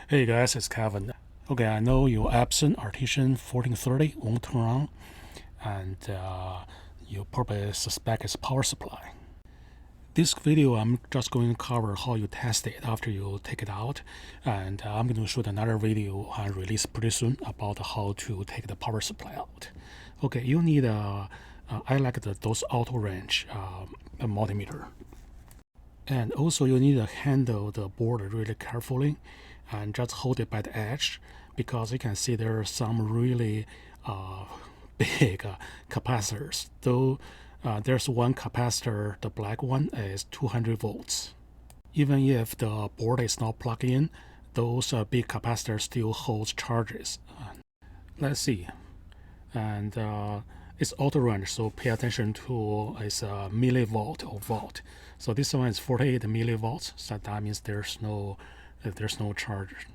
Hey guys, it's Kevin. Okay, I know your Epson Artisan 1430 won't turn on, and you probably suspect it's power supply. This video, I'm just going to cover how you test it after you take it out, and I'm going to shoot another video I release pretty soon about how to take the power supply out. Okay, you need I like those AutoRange multimeter. And also you need to handle the board really carefully and just hold it by the edge, because you can see there are some really big capacitors. Though there's one capacitor, the black one is 200 volts. Even if the board is not plugged in, those big capacitors still hold charges. Let's see. And it's AutoRange, so pay attention to it's a millivolt or volt. So this one is 48 millivolts, so that means there's no charge.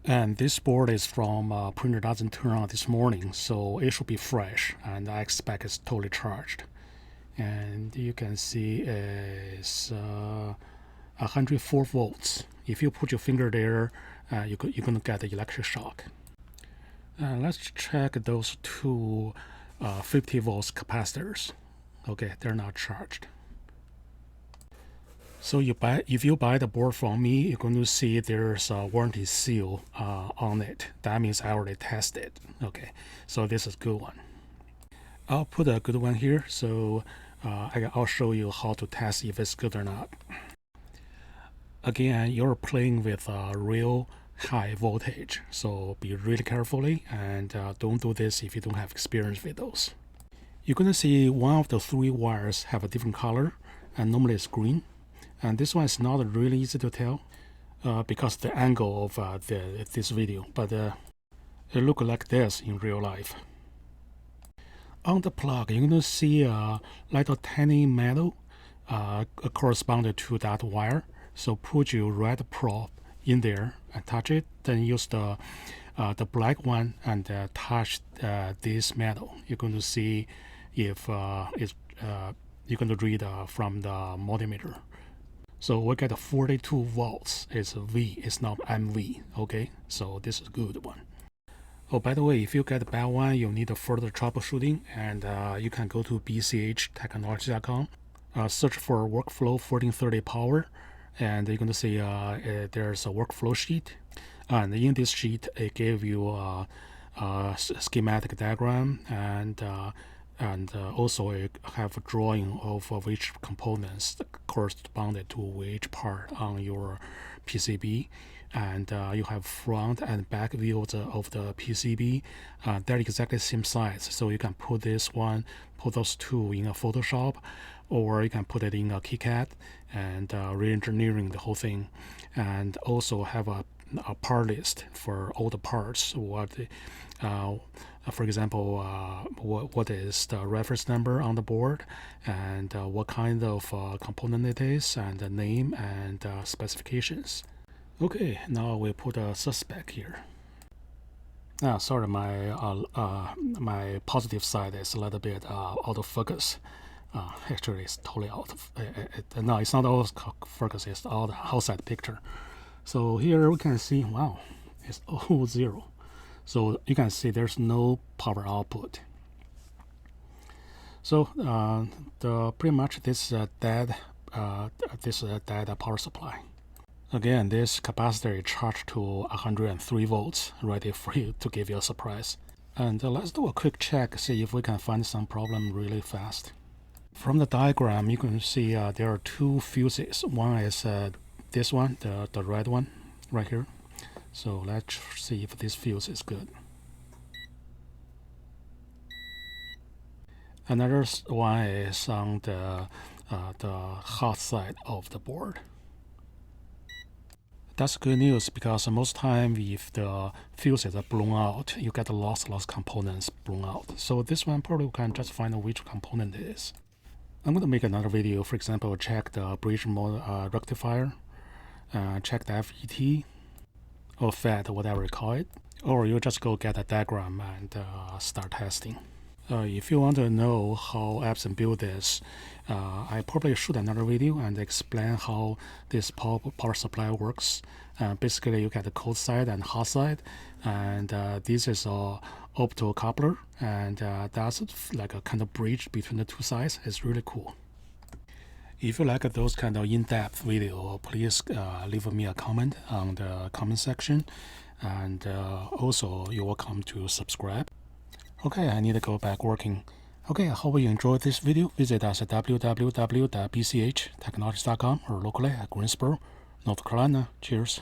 And this board is from printer doesn't turn on this morning, so it should be fresh, and I expect it's totally charged. And you can see it's 104 volts. If you put your finger there, you're gonna get the electric shock. Let's check those two 50 volts capacitors. Okay, they're not charged. So if you buy the board from me, you're going to see there's a warranty seal on it. That means I already tested. Okay, so this is a good one. I'll put a good one here, so I'll show you how to test if it's good or not. Again, you're playing with real high voltage, so be really carefully, and don't do this if you don't have experience with those. You're going to see one of the three wires have a different color, and normally it's green. And this one is not really easy to tell because the angle of this video, but it looks like this in real life. On the plug, you're going to see a little tiny metal corresponding to that wire. So put your red probe in there and touch it, then use the black one and touch this metal. You're going to see if you're going to read from the multimeter. So we get 42 volts. It's V, it's not MV. Okay, so this is a good one. Oh, by the way, if you get a bad one, you need a further troubleshooting, and you can go to BCH Technologies.com, search for workflow 1430 power, and you're going to see there's a workflow sheet. And in this sheet, it gave you a schematic diagram, and also I have a drawing of which components corresponded to which part on your PCB, and you have front and back views of the PCB. They're exactly the same size, so you can put those two in a Photoshop, or you can put it in a KiCad and re-engineering the whole thing, and also have a part list for all the parts. For example, what is the reference number on the board, and what kind of component it is, and the name and specifications. Okay, now we put a suspect here. Sorry, my positive side is a little bit out of focus. Actually, it's totally out of. No, it's not out of focus. It's out outside picture. So here we can see, wow, it's all zero. So you can see there's no power output. So pretty much this is a dead power supply. Again, this capacitor is charged to 103 volts, ready for you to give you a surprise. And let's do a quick check, see if we can find some problem really fast. From the diagram, you can see there are two fuses. One is this one, the red one, right here. So let's see if this fuse is good. Another one is on the hot side of the board. That's good news, because most time if the fuses are blown out, you get lots components blown out. So this one probably we can just find out which component it is. I'm going to make another video, for example, check the bridge rectifier, check the FET, or FET, whatever you call it, or you just go get a diagram and start testing. If you want to know how Epson built this, I probably shoot another video and explain how this power supply works, Basically, you get the cold side and hot side, and this is a opto coupler, and that's like a kind of bridge between the two sides. It's really cool. If you like those kind of in-depth video, please leave me a comment on the comment section, and also you're welcome to subscribe. Okay, I need to go back working. Okay, I hope you enjoyed this video. Visit us at www.bchtechnologies.com or locally at Greensboro, North Carolina. Cheers.